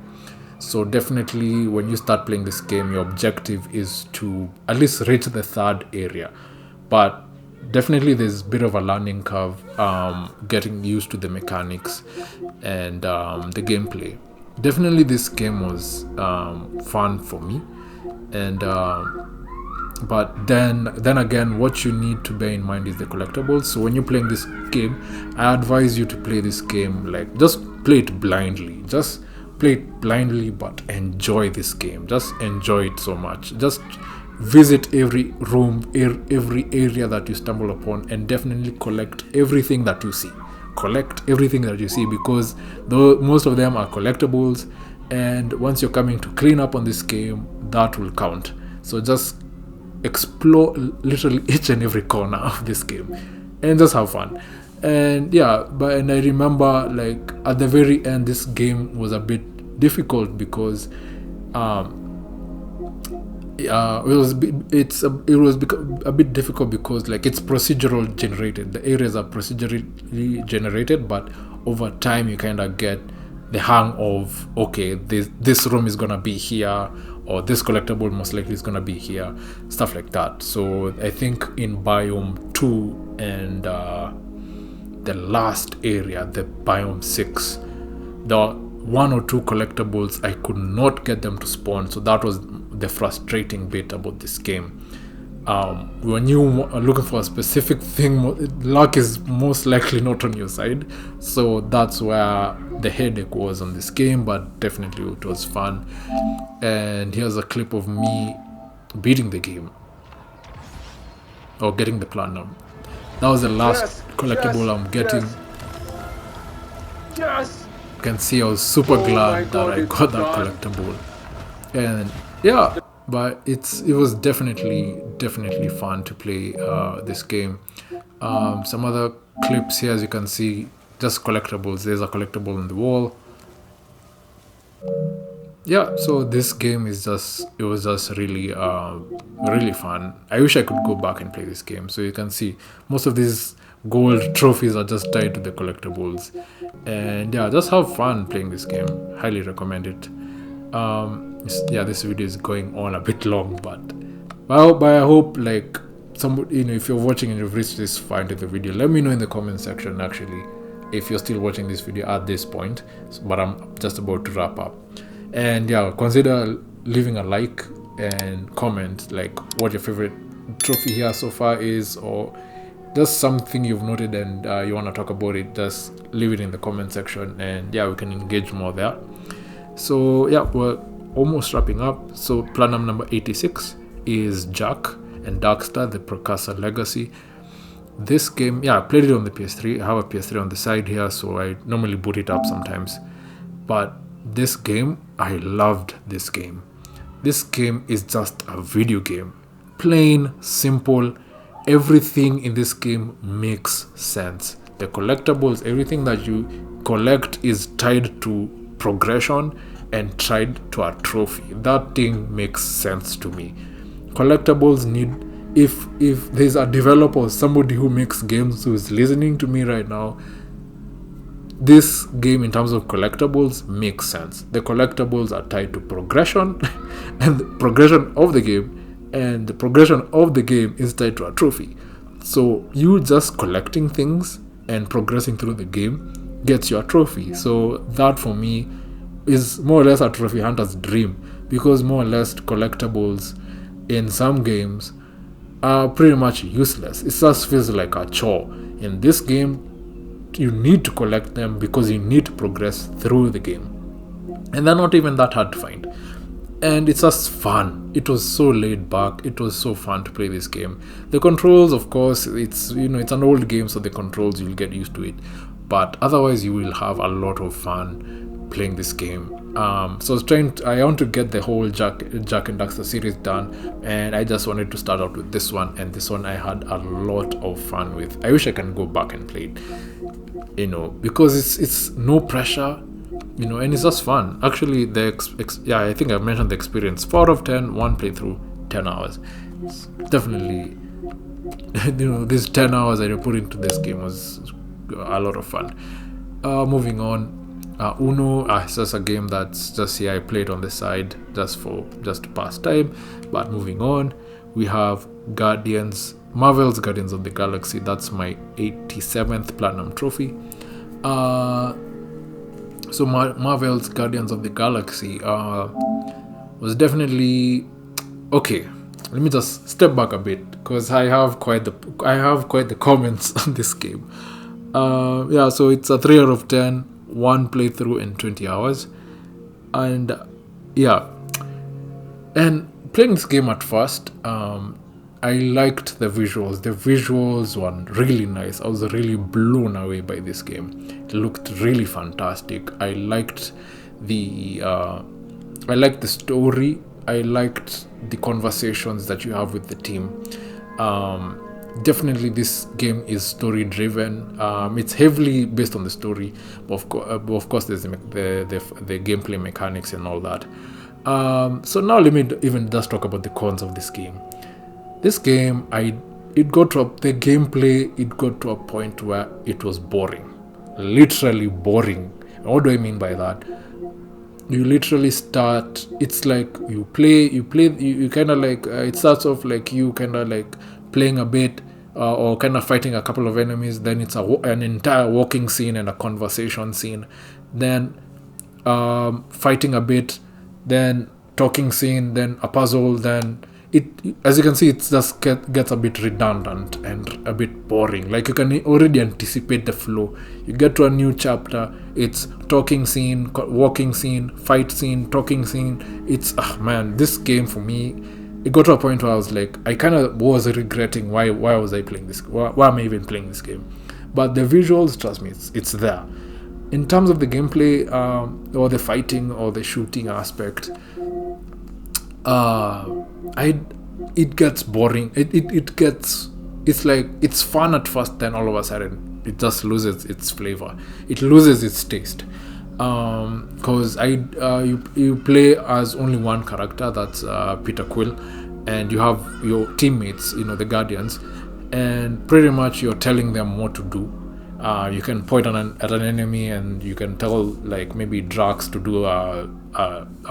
So definitely when you start playing this game, your objective is to at least reach the 3rd area. But definitely there's a bit of a learning curve, getting used to the mechanics and the gameplay. Definitely this game was fun for me, and but then again, what you need to bear in mind is the collectibles. So when you're playing this game, I advise you to play this game like just play it blindly. Just play it blindly, but enjoy this game. Just enjoy it so much. Just visit every room, every area that you stumble upon, and definitely collect everything that you see. Collect everything that you see, because most of them are collectibles, and once you're coming to clean up on this game, that will count. So just explore literally each and every corner of this game and just have fun. And and I remember like at the very end, this game was a bit difficult because it was a bit difficult because like it's procedural generated. The areas are procedurally generated, but over time you kind of get the hang of, okay, this room is gonna be here, or this collectible most likely is gonna be here, stuff like that. So I think in biome 2 and the last area, the biome 6, the one or two collectibles, I could not get them to spawn. So that was the frustrating bit about this game. When you are looking for a specific thing, luck is most likely not on your side. So that's where the headache was on this game, but definitely it was fun. And here's a clip of me beating the game, or getting the platinum. That was the last collectible I'm getting. Yes! You can see I was super glad that I got that collectible. And yeah, but it was definitely fun to play this game. Some other clips here, as you can see, just collectibles. There's a collectible on the wall. Yeah, so this game was just really fun. I wish I could go back and play this game. So you can see most of these gold trophies are just tied to the collectibles. And yeah, just have fun playing this game. Highly recommend it. This video is going on a bit long, but I hope, like, if you're watching and you've reached this far into the video, let me know in the comment section actually if you're still watching this video at this point. But I'm just about to wrap up. And yeah, consider leaving a like and comment like what your favorite trophy here so far is, or just something you've noted and you want to talk about it. Just leave it in the comment section, and yeah, we can engage more there. So yeah, we're almost wrapping up. So platinum number 86 is Jack and Darkstar, the Precursor Legacy. This game, yeah, I played it on the PS3. I have a PS3 on the side here, so I normally boot it up sometimes. But this game, I loved this game. This game is just a video game. Plain, simple. Everything in this game makes sense. The collectibles, everything that you collect is tied to progression and tied to a trophy. That thing makes sense to me. Collectibles need, if there's a developer or somebody who makes games who is listening to me right now, this game in terms of collectibles makes sense. The collectibles are tied to progression and the progression of the game, and the progression of the game is tied to a trophy. So you just collecting things and progressing through the game gets you a trophy. So that for me is more or less a trophy hunter's dream, because more or less collectibles in some games are pretty much useless. It just feels like a chore. In this game, you need to collect them because you need to progress through the game, and they're not even that hard to find, and it's just fun. It was so laid back. It was so fun to play this game. The controls, of course, it's an old game, so the controls, you'll get used to it, but otherwise you will have a lot of fun playing this game. So I want to get the whole Jack and Daxter series done, and I just wanted to start out with this one, and this one I had a lot of fun with. I wish I can go back and play it, because it's no pressure, and it's just fun. Actually, I think I've mentioned the experience. 4 out of 10, one playthrough, 10 hours. It's definitely, these 10 hours I put into this game was a lot of fun. Moving on. Uno, it's just a game that's just here. I played on the side just to pass time. But moving on, we have Marvel's Guardians of the Galaxy. That's my 87th platinum trophy. So Marvel's Guardians of the Galaxy was definitely okay. Let me just step back a bit, because I have quite the comments on this game. So it's a 3 out of 10. One playthrough in 20 hours, and and playing this game at first, I liked the visuals. The visuals were really nice. I was really blown away by this game. It looked really fantastic. I liked the story. I liked the conversations that you have with the team. Definitely this game is story driven. It's heavily based on the story, but of course there's the gameplay mechanics and all that. So now let me even just talk about the cons of this game. This game, the gameplay, it got to a point where it was boring, literally boring. What do I mean by that? You literally start, it's like you kind of like, it starts off like you kind of like playing a bit, or kind of fighting a couple of enemies. Then it's an entire walking scene and a conversation scene. Then fighting a bit, then talking scene, then a puzzle, then it, as you can see, it just gets a bit redundant and a bit boring. Like, you can already anticipate the flow. You get to a new chapter, it's talking scene, walking scene, fight scene, talking scene. It's man, this game for me, it got to a point where I was like, I kind of was regretting why was I playing this, why am I even playing this game. But the visuals, trust me, it's there. In terms of the gameplay, or the fighting or the shooting aspect, it gets boring. It's like, it's fun at first, then all of a sudden it just loses its flavor. It loses its taste. Because you play as only one character, that's Peter Quill, and you have your teammates, the Guardians, and pretty much you're telling them what to do. You can point at an enemy, and you can tell, like, maybe Drax to do a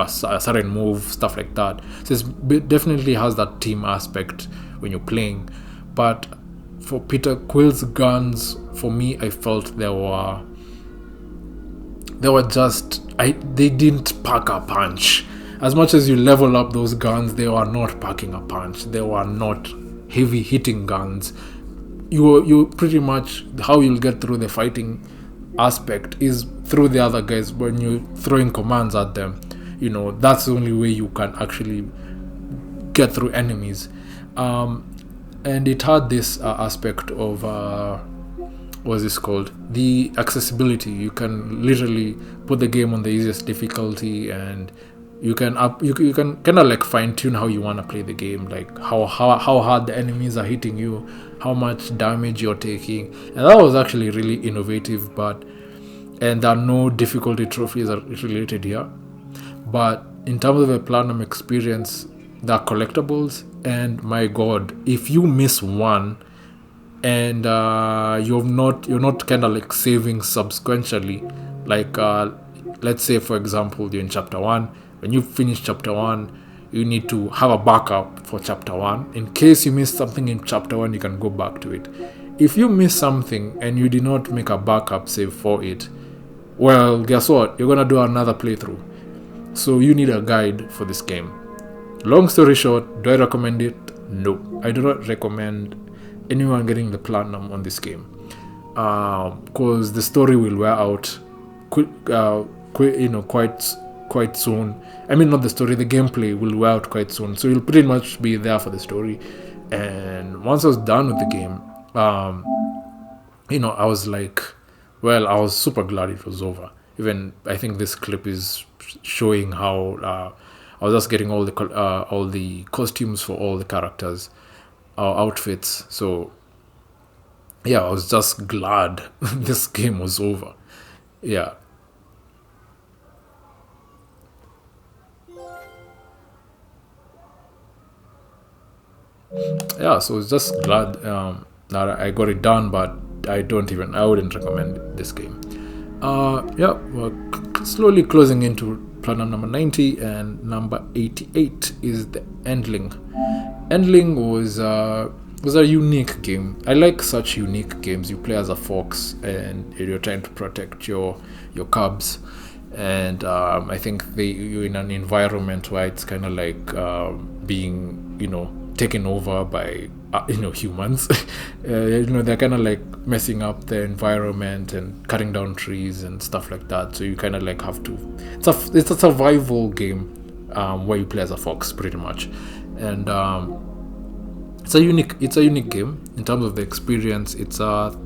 certain move, stuff like that. So it definitely has that team aspect when you're playing. But for Peter Quill's guns, for me, I felt they didn't pack a punch. As much as you level up those guns, they were not packing a punch. They were not heavy hitting guns. You pretty much, how you'll get through the fighting aspect is through the other guys. When you're throwing commands at them, that's the only way you can actually get through enemies. And it had this aspect of what's this called, the accessibility. You can literally put the game on the easiest difficulty, and you can kind of like fine tune how you want to play the game, like how hard the enemies are hitting you, how much damage you're taking. And that was actually really innovative. And there are no difficulty trophies related here. But in terms of the platinum experience, there are collectibles, and my god, if you miss one, and you're not kind of like saving subsequently, like let's say, for example, you're in chapter 1. When you finish chapter 1, you need to have a backup for chapter 1. In case you miss something in chapter 1, you can go back to it. If you miss something and you did not make a backup save for it, well, guess what? You're gonna do another playthrough. So you need a guide for this game. Long story short, do I recommend it? No, I do not recommend anyone getting the platinum on this game, because the story will wear out quite soon. I mean, not the story, the gameplay will wear out quite soon. So you'll pretty much be there for the story. And once I was done with the game, I was like, well, I was super glad it was over. Even I think this clip is showing how I was just getting all the costumes for all the characters, outfits. So yeah, I was just glad this game was over. Yeah. Yeah, so I was just glad that I got it done, but I wouldn't recommend this game. We're slowly closing into platinum number 90, and number 88 is the Endling. Endling was a unique game. I like such unique games. You play as a fox, and you're trying to protect your cubs, and I think you're in an environment where it's kind of like being taken over by humans. They're kind of like messing up the environment and cutting down trees and stuff like that. So you kind of like have to. It's a survival game where you play as a fox, pretty much, and it's a unique game in terms of the experience. It's a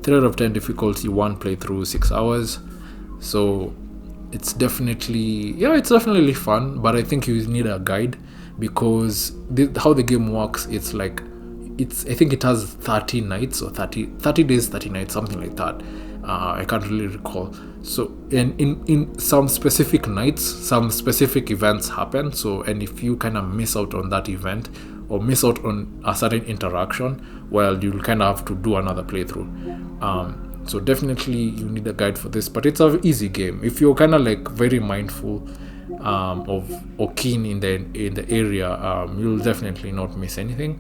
3 out of 10 difficulty, 1 playthrough, 6 hours. So it's definitely fun, but I think you need a guide, because how the game works, I think it has 30 nights or 30 days, 30 nights, something like that. I can't really recall. So in some specific nights, some specific events happen. So, and if you kind of miss out on that event or miss out on a certain interaction, well, you'll kind of have to do another playthrough. So definitely you need a guide for this, but it's an easy game. If you're kind of like very mindful or keen in the area, you'll definitely not miss anything.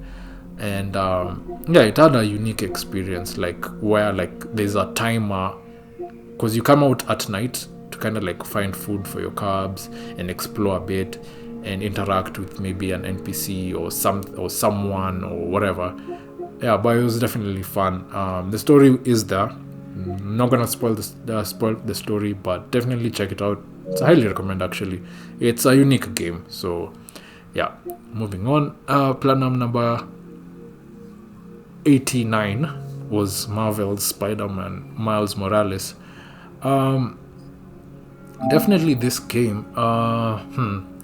And it had a unique experience, like where like there's a timer, because you come out at night to kind of like find food for your carbs and explore a bit and interact with maybe an NPC or someone or whatever. Yeah, but it was definitely fun. The story is there. I'm not gonna spoil the story, but definitely check it out. It's a highly recommend actually. It's a unique game. So yeah, moving on. Platinum number 89 was Marvel's Spider-Man Miles Morales. Definitely this game.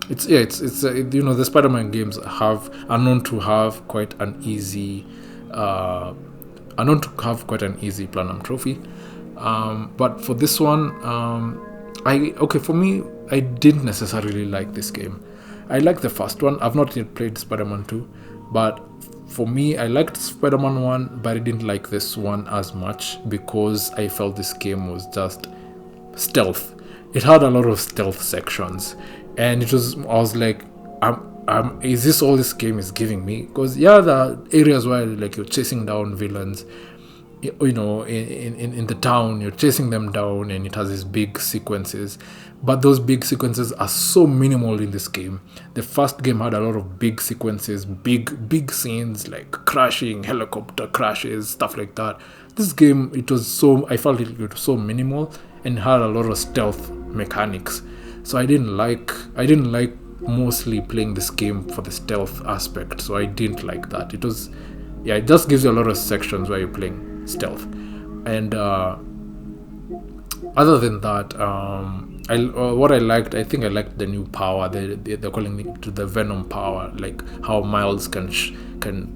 It's the Spider-Man games are known to have quite an easy platinum trophy. But for this one, for me, I didn't necessarily like this game. I liked the first one. I've not yet played Spider-Man 2, but for me, I liked Spider-Man 1, but I didn't like this one as much because I felt this game was just stealth. It had a lot of stealth sections, and I was like, is this all this game is giving me? Because the areas where like you're chasing down villains, in the town, you're chasing them down, and it has these big sequences, but those big sequences are so minimal in this game. The first game had a lot of big sequences, big scenes like crashing, helicopter crashes, stuff like that. This game, I felt it was so minimal and had a lot of stealth mechanics. So I didn't like mostly playing this game for the stealth aspect. So I didn't like that. It just gives you a lot of sections where you're playing stealth. And other than that, what I liked the new power. They're calling it the Venom power, like how Miles can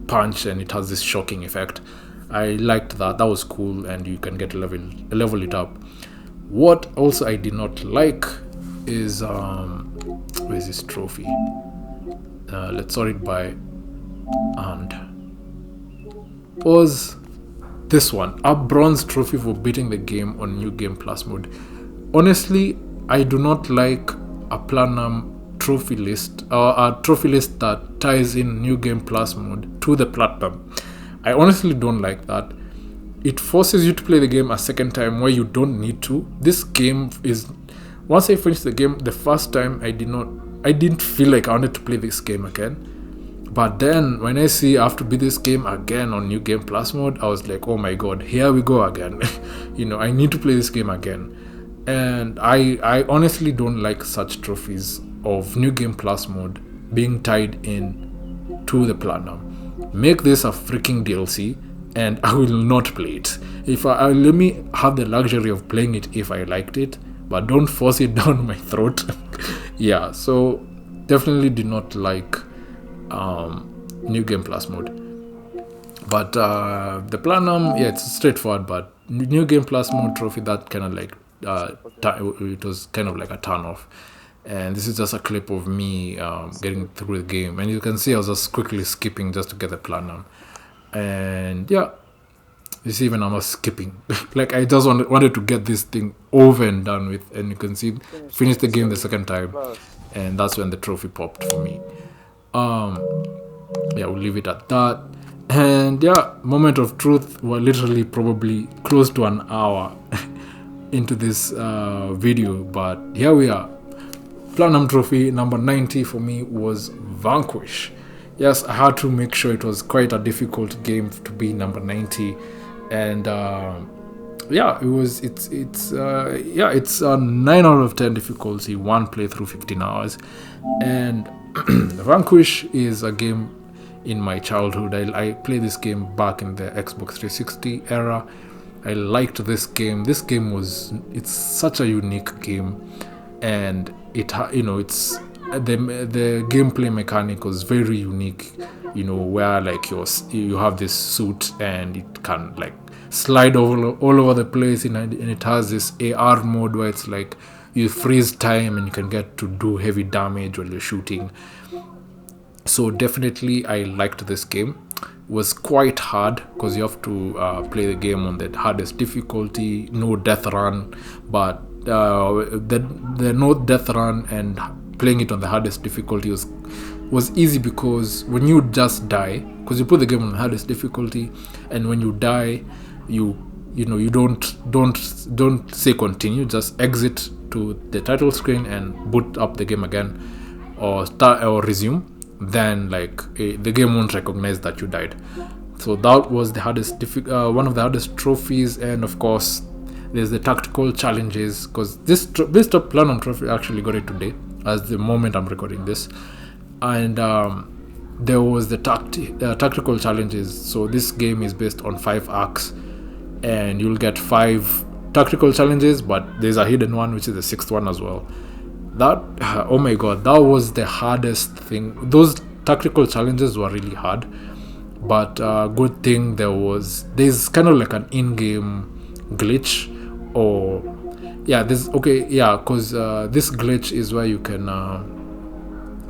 punch and it has this shocking effect. I liked that. That was cool, and you can get level it up. What also I did not like is where's this trophy? Let's sort it by and was this one, a bronze trophy for beating the game on New Game Plus mode. Honestly, I do not like a platinum trophy list or a trophy list that ties in New Game Plus mode to the platinum. I honestly don't like that. It forces you to play the game a second time where you don't need to. This game is, once I finished the game the first time, I didn't feel like I wanted to play this game again. But then when I see I have to beat this game again on New Game Plus mode, I was like, oh my god, here we go again. I need to play this game again. And I honestly don't like such trophies of New Game Plus mode being tied in to the platinum. Make this a freaking DLC and I will not play it. Let me have the luxury of playing it if I liked it, but don't force it down my throat. Yeah, so definitely did not like New Game Plus mode. But the platinum, it's straightforward, but New Game Plus mode trophy, that kind of like it was kind of like a turn off. And this is just a clip of me getting through the game, and you can see I was just quickly skipping just to get the platinum. And yeah, you see, even I was skipping. Like I just wanted to get this thing over and done with, and you can see finish the game the second time, and that's when the trophy popped for me. We'll leave it at that. And yeah, moment of truth, we're literally probably close to an hour into this video, but here we are. Platinum trophy number 90 for me was Vanquish. Yes, I had to make sure it was quite a difficult game to be number 90, and it's a 9 out of 10 difficulty, one playthrough, 15 hours. And Vanquish is a game in my childhood. I played this game back in the Xbox 360 era. I liked this game. This game it's such a unique game, and it's the gameplay mechanic was very unique. Where like you have this suit and it can like slide all over the place, and it has this AR mode where it's like you freeze time and you can get to do heavy damage while you're shooting. So definitely I liked this game. It was quite hard because you have to play the game on the hardest difficulty, no death run, but the no death run and playing it on the hardest difficulty was easy, because when you just die, because you put the game on the hardest difficulty, and when you die, you you don't say continue, just exit to the title screen and boot up the game again, or start or resume, then the game won't recognize that you died. So that was the hardest one of the hardest trophies. And of course there's the tactical challenges, because this Platinum trophy actually got it today as the moment I'm recording this. And there was the tactical challenges. So this game is based on 5 arcs, and you'll get 5 tactical challenges, but there's a hidden one, which is the 6th one as well. That oh my god, that was the hardest thing. Those tactical challenges were really hard, but good thing there's kind of like an in-game glitch, or because this glitch is where you can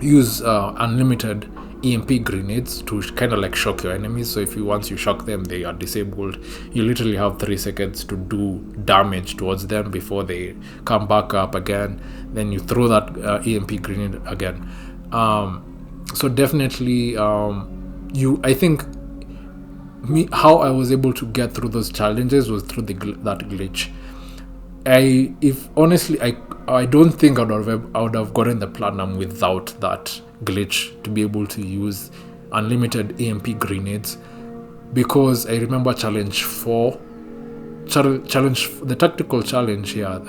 use unlimited EMP grenades to kind of like shock your enemies. So once you shock them, they are disabled. You literally have 3 seconds to do damage towards them before they come back up again. Then you throw that EMP grenade again. So definitely, I think how I was able to get through those challenges was through that glitch. I don't think I would have gotten the platinum without that glitch to be able to use unlimited EMP grenades, because I remember challenge 4, the tactical challenge here,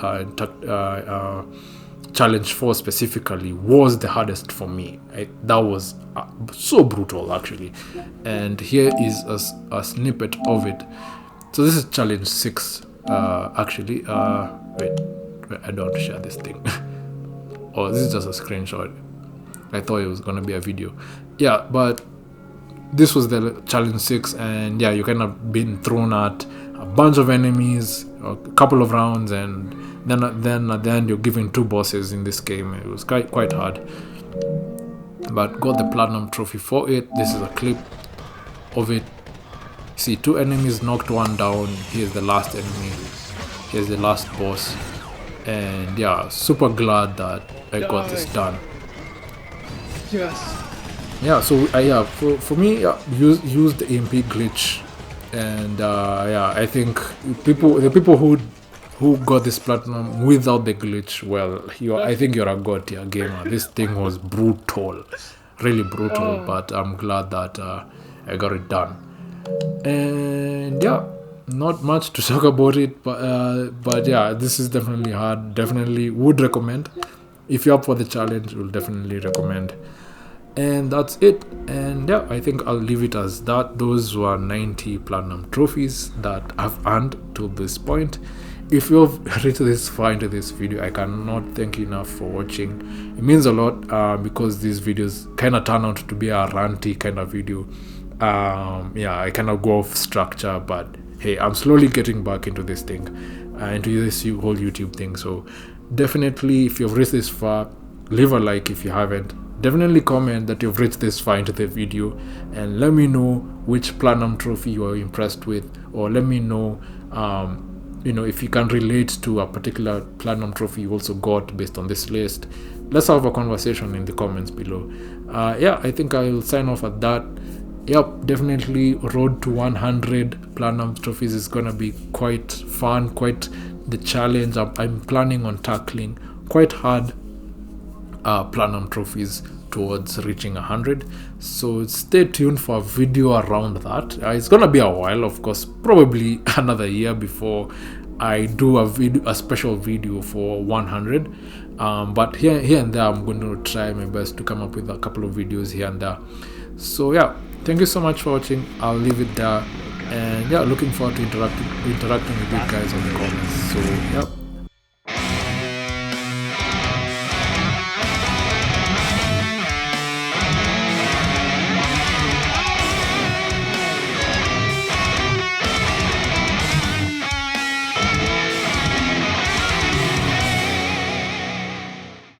challenge 4 specifically was the hardest for me. That was so brutal actually. And here is a snippet of it. So this is challenge 6 actually. Wait, I don't want to share this thing. Oh, this is just a screenshot. I thought it was gonna be a video. Yeah, but this was the challenge 6, and yeah, you kind of been thrown at a bunch of enemies, a couple of rounds, and then at the end you're given 2 bosses in this game. It was quite hard, but got the platinum trophy for it. This is a clip of it. See, 2 enemies knocked one down. Here's the last enemy. Here's the last boss. And yeah, super glad that I got this done. Yes. Yeah, so for me, use the EMP glitch, and I think the people who got this platinum without the glitch, well, I think you're a god tier gamer. This thing was brutal, really brutal, but I'm glad that I got it done. And yeah, not much to talk about it, but yeah, this is definitely hard. Definitely would recommend. If you're up for the challenge, will definitely recommend. And that's it. And yeah, I think I'll leave it as that. Those were 90 platinum trophies that I've earned to this point. If you've reached this far into this video, I cannot thank you enough for watching. It means a lot, because these videos kind of turn out to be a ranty kind of video. I kind of go off structure, but hey, I'm slowly getting back into this thing, into this whole YouTube thing. So definitely, if you've reached this far, leave a like. If you haven't, definitely comment that you've reached this far into the video, and let me know which platinum trophy you are impressed with, or let me know if you can relate to a particular platinum trophy you also got based on this list. Let's have a conversation in the comments below. I think I'll sign off at that. Yep, definitely road to 100 platinum trophies is gonna be quite fun, quite the challenge. I'm planning on tackling quite hard platinum trophies towards reaching 100. So stay tuned for a video around that. It's gonna be a while, of course, probably another year before I do a special video for 100. But here and there, I'm going to try my best to come up with a couple of videos here and there. So yeah, thank you so much for watching. I'll leave it there, and yeah, looking forward to interacting with you guys on the comments. So yeah.